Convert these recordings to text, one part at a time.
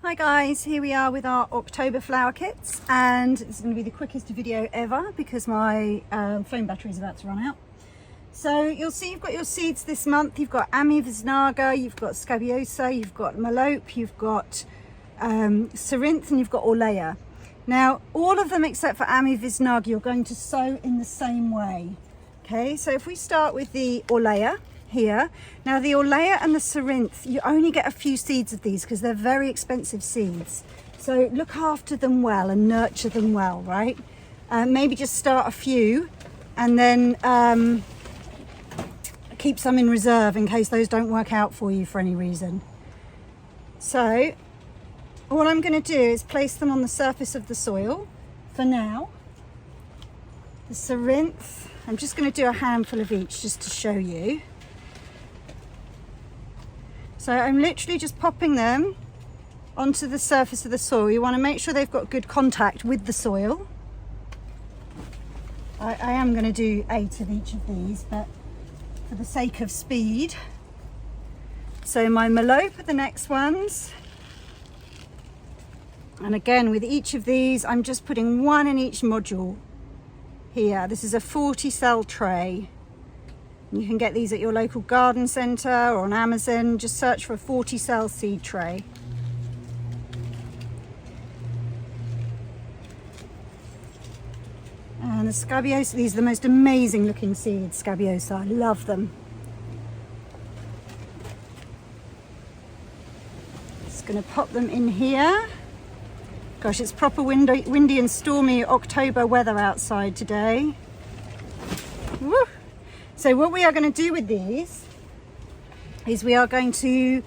Hi guys, here we are with our October flower kits, and it's going to be the quickest video ever because my phone battery is about to run out. So you'll see you've got your seeds this month. You've got Ammi, Visnaga, you've got Scabiosa, you've got Malope, you've got Cerinthe, and you've got Orlaya. Now all of them except for Ammi, Visnaga you're going to sow in the same way. Okay, so if we start with the Orlaya here. Now the Orlaya and the Cerinthe, you only get a few seeds of these because they're very expensive seeds. So look after them well and nurture them well, right? Maybe just start a few and then keep some in reserve in case those don't work out for you for any reason. So what I'm going to do is place them on the surface of the soil for now. The Cerinthe, I'm just going to do a handful of each just to show you. So I'm literally just popping them onto the surface of the soil. You want to make sure they've got good contact with the soil. I am going to do 8 of each of these, but for the sake of speed. So my Malope are the next ones. And again, with each of these, I'm just putting 1 in each module here. This is a 40 cell tray. You can get these at your local garden centre or on Amazon. Just search for a 40 cell seed tray. And the Scabiosa, these are the most amazing looking seeds, Scabiosa. I love them. Just going to pop them in here. Gosh, it's proper windy and stormy October weather outside today. Woo! So what we are going to do with these is we are going to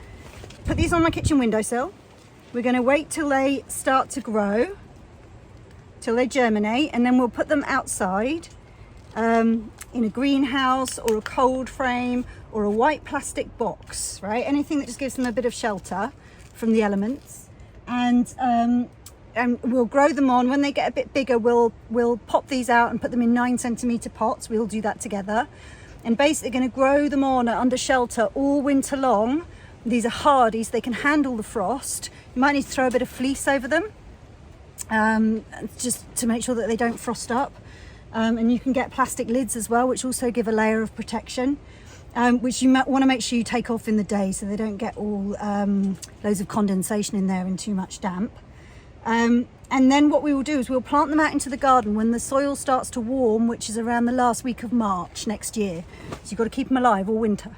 put these on my kitchen windowsill. We're going to wait till they start to grow, till they germinate, and then we'll put them outside in a greenhouse or a cold frame or a white plastic box, right? Anything that just gives them a bit of shelter from the elements. And we'll grow them on. When they get a bit bigger, we'll pop these out and put them in 9cm pots. We'll do that together. And basically going to grow them on under shelter all winter long. These are hardies, they can handle the frost. You might need to throw a bit of fleece over them just to make sure that they don't frost up. And you can get plastic lids as well, which also give a layer of protection, which you might want to make sure you take off in the day so they don't get all loads of condensation in there and too much damp. And then what we will do is we'll plant them out into the garden when the soil starts to warm, which is around the last week of March next year. So you've got to keep them alive all winter.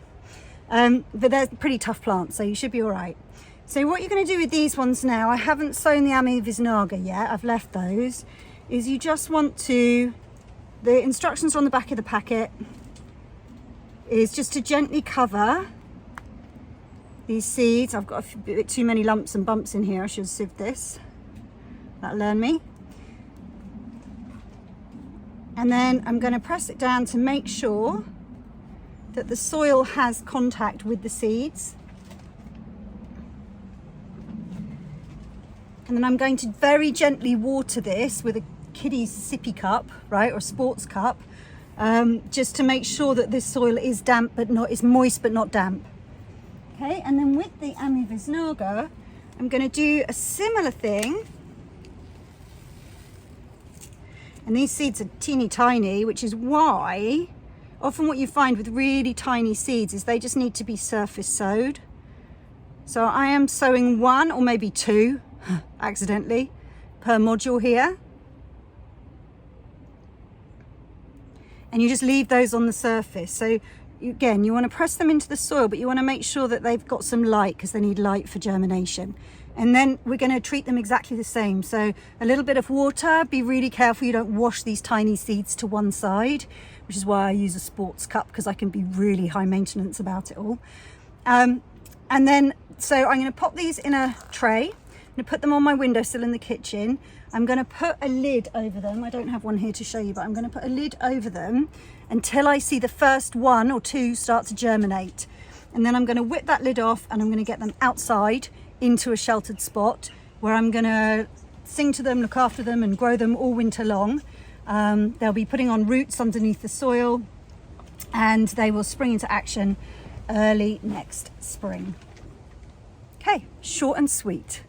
But they're pretty tough plants, so you should be all right. So what you're going to do with these ones now, I haven't sown the Ammi Visnaga yet, I've left those, is you just want to, the instructions are on the back of the packet, is just to gently cover these seeds. I've got a bit too many lumps and bumps in here, I should sieve this. That'll learn me. And then I'm going to press it down to make sure that the soil has contact with the seeds. And then I'm going to very gently water this with a kiddie's sippy cup, right, or sports cup, just to make sure that this soil is damp but not, is moist but not damp. Okay, and then with the Ammi Visnaga, I'm going to do a similar thing. And these seeds are teeny tiny, which is why often what you find with really tiny seeds is they just need to be surface sowed. So I am sowing 1 or maybe 2 accidentally per module here. And you just leave those on the surface. So again, you want to press them into the soil, but you want to make sure that they've got some light because they need light for germination. And then we're going to treat them exactly the same. So a little bit of water, be really careful you don't wash these tiny seeds to one side, which is why I use a sports cup, because I can be really high maintenance about it all. And then, so I'm going to pop these in a tray. I'm going to put them on my windowsill in the kitchen. I'm going to put a lid over them. I don't have one here to show you, but I'm going to put a lid over them until I see the first 1 or 2 start to germinate. And then I'm going to whip that lid off and I'm going to get them outside into a sheltered spot where I'm going to sing to them, look after them and grow them all winter long. They'll be putting on roots underneath the soil and they will spring into action early next spring. Okay, short and sweet.